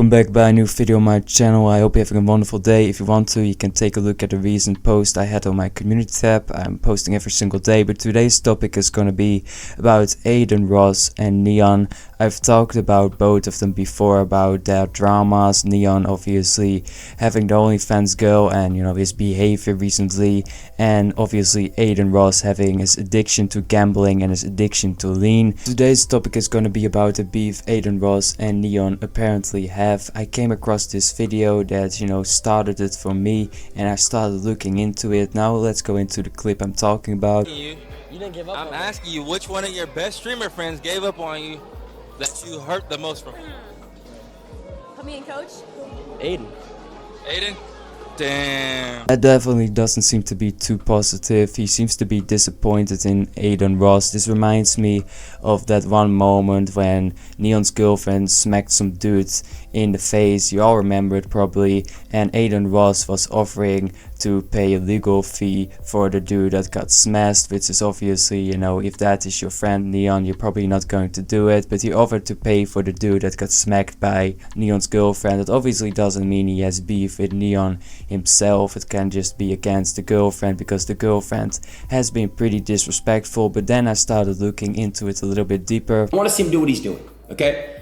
Welcome back by a new video on my channel. I hope you're having a wonderful day. If you want to, you can take a look at the recent post I had on my community tab. I'm posting every single day, but today's topic is going to be about Adin Ross and N3on. I've talked about both of them before, about their dramas. N3on obviously having the OnlyFans girl and his behavior recently, and obviously Adin Ross having his addiction to gambling and his addiction to lean. Today's topic is going to be about the beef Adin Ross and N3on apparently have. I came across this video that started it for me, and I started looking into it. Now let's go into the clip I'm talking about. You didn't give up. I'm asking you, which one of your best streamer friends gave up on you that you hurt the most from? Put me in, coach. Adin. Damn. That definitely doesn't seem to be too positive. He seems to be disappointed in Adin Ross. This reminds me of that one moment when N3on's girlfriend smacked some dudes in the face. You all remember it probably. And Adin Ross was offering to pay a legal fee for the dude that got smashed, which is obviously, if that is your friend N3on, you're probably not going to do it. But he offered to pay for the dude that got smacked by N3on's girlfriend. That obviously doesn't mean he has beef with N3on himself. It can just be against the girlfriend, because the girlfriend has been pretty disrespectful. But then I started looking into it a little bit deeper. I want to see him do what he's doing, okay?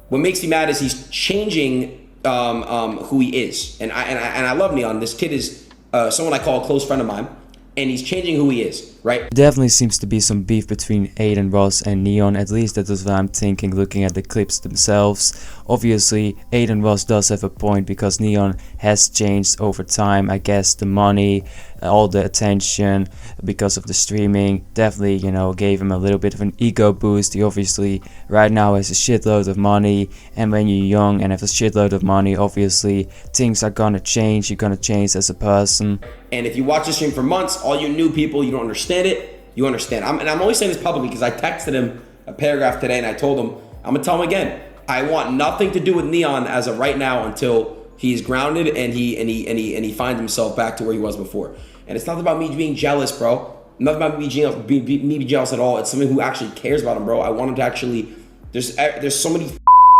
What makes me mad is he's changing who he is, and I love N3on. This kid is someone I call a close friend of mine, and he's changing who he is, right? There definitely seems to be some beef between Adin Ross and N3on. At least that is what I'm thinking looking at the clips themselves. Obviously Adin Ross does have a point, because N3on has changed over time. I guess the money, all the attention because of the streaming definitely gave him a little bit of an ego boost. He obviously right now has a shitload of money, and when you're young and have a shitload of money, obviously things are gonna change. You're gonna change as a person. And if you watch the stream for months, all you new people, you don't understand it, you understand. And I'm only saying this publicly because I texted him a paragraph today, and I told him, I'm gonna tell him again, I want nothing to do with N3on as of right now until he's grounded and he finds himself back to where he was before. And it's not about me being jealous, bro. Not about me being jealous at all. It's someone who actually cares about him, bro. I want him to actually. There's so many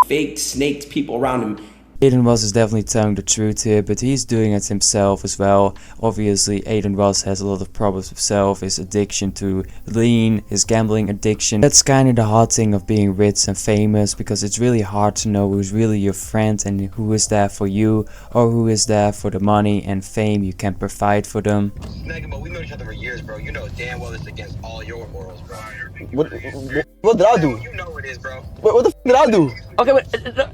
fake snaked people around him. Adin Ross is definitely telling the truth here, but he's doing it himself as well. Obviously Adin Ross has a lot of problems himself, his addiction to lean, his gambling addiction. That's kind of the hard thing of being rich and famous, because it's really hard to know who's really your friend and who is there for you, or who is there for the money and fame you can provide for them. Megan, but we know each other for years, bro. You know damn well it's against all your morals, bro. What did I do? You know it is, bro. What the f did I do? Okay, wait,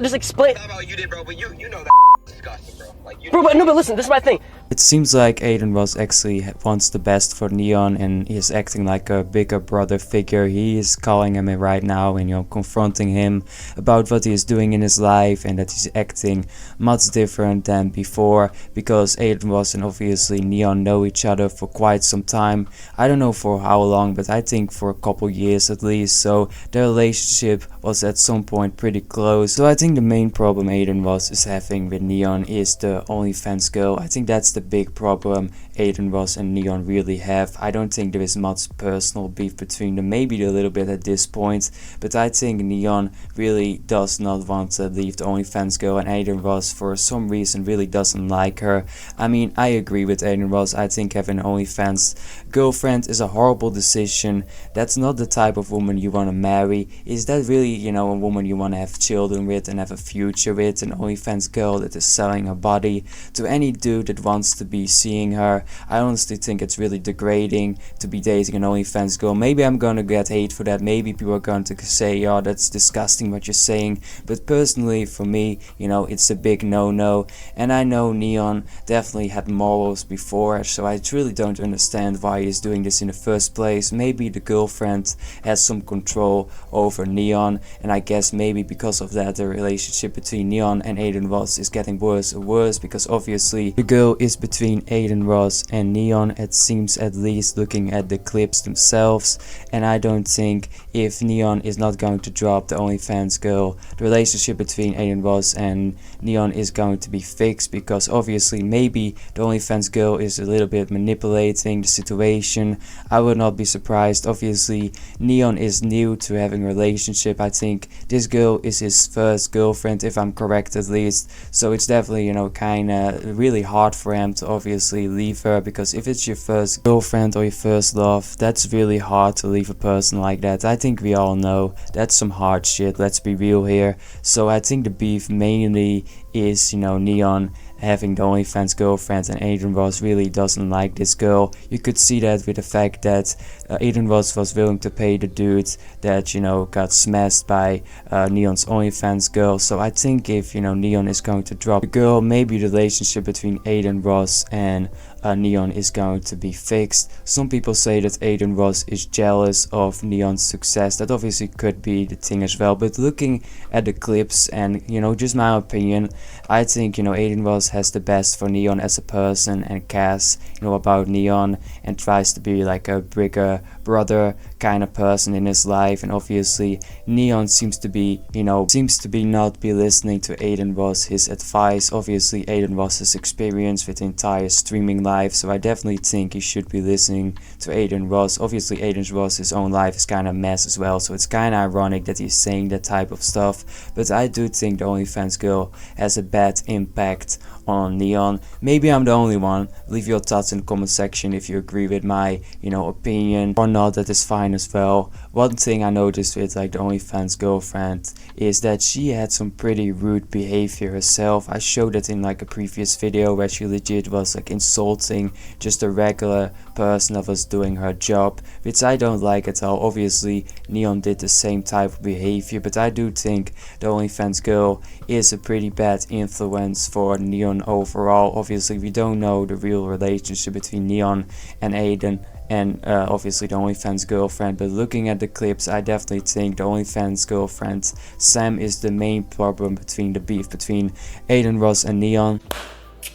just explain. Not about you did, bro, but you know that disgusting, bro. Like, you Bro, but no, but listen, this is my thing. It seems like Adin Ross actually wants the best for N3on, and he is acting like a bigger brother figure. He is calling him in right now and confronting him about what he is doing in his life, and that he's acting much different than before, because Adin Ross and obviously N3on know each other for quite some time. I don't know for how long, but I think for a couple years at least, so their relationship was at some point pretty close. So I think the main problem Adin Ross is having with N3on is the OnlyFans girl. I think that's the big problem Adin Ross and N3on really have. I don't think there is much personal beef between them, maybe a little bit at this point, but I think N3on really does not want to leave the OnlyFans girl, and Adin Ross for some reason really doesn't like her. I mean, I agree with Adin Ross. I think having an OnlyFans girlfriend is a horrible decision. That's not the type of woman you want to marry. Is that really, a woman you want to have children with and have a future with? An OnlyFans girl that is selling her body to any dude that wants to be seeing her. I honestly think it's really degrading to be dating an OnlyFans girl. Maybe I'm gonna get hate for that. Maybe people are going to say, oh, that's disgusting what you're saying. But personally, for me, it's a big no-no. And I know N3on definitely had morals before, so I truly don't understand why he's doing this in the first place. Maybe the girlfriend has some control over N3on, and I guess maybe because of that, the relationship between N3on and Adin Ross is getting worse and worse, because obviously the girl is between Adin Ross and N3on, it seems, at least looking at the clips themselves, and I don't think if N3on is not going to drop the OnlyFans girl, the relationship between Adin Ross and N3on is going to be fixed, because obviously maybe the OnlyFans girl is a little bit manipulating the situation. I would not be surprised. Obviously N3on is new to having a relationship. I think this girl is his first girlfriend, if I'm correct at least, so it's definitely, you know, kinda really hard for him to obviously leave her, because if it's your first girlfriend or your first love, that's really hard to leave a person like that. I think we all know that's some hard shit, let's be real here. So I think the beef mainly is, you know, N3on having the OnlyFans girlfriend, and Adin Ross really doesn't like this girl. You could see that with the fact that Adin Ross was willing to pay the dude that, you know, got smashed by N3on's OnlyFans girl. So I think if, you know, N3on is going to drop the girl, maybe the relationship between Adin Ross and N3on is going to be fixed. Some people say that Adin Ross is jealous of N3on's success. That obviously could be the thing as well, but looking at the clips and, you know, just my opinion, I think, you know, Adin Ross has the best for N3on as a person and cares, you know, about N3on and tries to be like a bigger brother kind of person in his life. And obviously N3on seems to be, you know, not be listening to Adin Ross, his advice. Obviously Adin Ross has experience with the entire streaming life, so I definitely think he should be listening to Adin Ross. Obviously Adin Ross' own life is kind of a mess as well, so it's kind of ironic that he's saying that type of stuff, but I do think the OnlyFans girl has a bad impact on N3on. Maybe I'm the only one. Leave your thoughts in the comment section if you agree with my, you know, opinion or not. That is fine as well. One thing I noticed with like the OnlyFans girlfriend is that she had some pretty rude behavior herself. I showed it in like a previous video where she legit was like insulting just a regular person that was doing her job, which I don't like at all. Obviously N3on did the same type of behavior, but I do think the OnlyFans girl is a pretty bad influence for N3on overall. Obviously we don't know the real relationship between N3on and Adin and obviously the OnlyFans girlfriend, but looking at the clips, I definitely think the OnlyFans girlfriend Sam is the main problem between the beef between Adin Ross and N3on.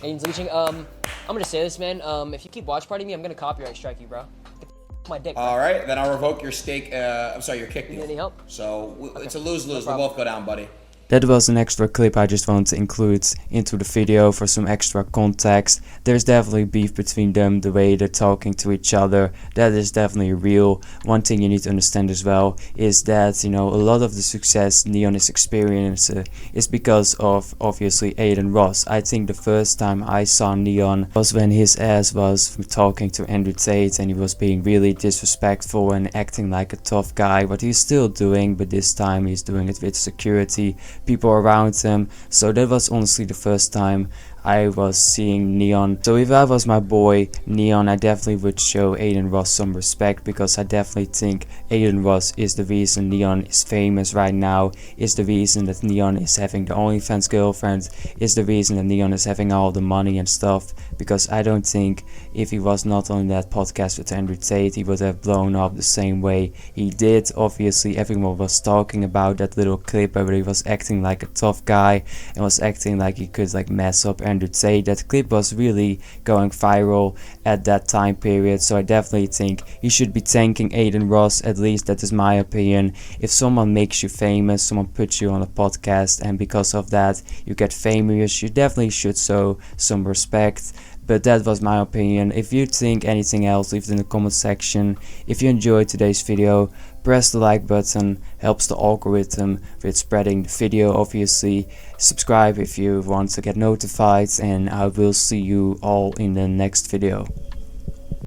Aiden's leeching. I'm gonna say this, man. If you keep watch partying me, I'm gonna copyright strike you, bro. Get my dick, bro. All right, then I'll revoke your stake. I'm sorry, your kick You need deal. any help? So Okay. it's a lose-lose. No We'll both go down, buddy. That was an extra clip I just wanted to include into the video for some extra context. There's definitely beef between them, the way they're talking to each other, that is definitely real. One thing you need to understand as well is that, you know, a lot of the success N3on is experiencing is because of obviously Adin Ross. I think the first time I saw N3on was when his ass was talking to Andrew Tate and he was being really disrespectful and acting like a tough guy, what he's still doing, but this time he's doing it with security, people around him. So that was honestly the first time I was seeing N3on. So if I was my boy N3on, I definitely would show Adin Ross some respect, because I definitely think Adin Ross is the reason N3on is famous right now, is the reason that N3on is having the OnlyFans girlfriend, is the reason that N3on is having all the money and stuff, because I don't think if he was not on that podcast with Andrew Tate, he would have blown up the same way he did. Obviously everyone was talking about that little clip where he was acting like a tough guy and was acting like he could like mess up Andrew Tate. That clip was really going viral at that time period, so I definitely think he should be thanking Adin Ross. At least that is my opinion. If someone makes you famous, someone puts you on a podcast, and because of that you get famous, you definitely should show some respect. But that was my opinion. If you think anything else, leave it in the comment section. If you enjoyed today's video, press the like button, helps the algorithm with spreading the video obviously. Subscribe if you want to get notified, and I will see you all in the next video.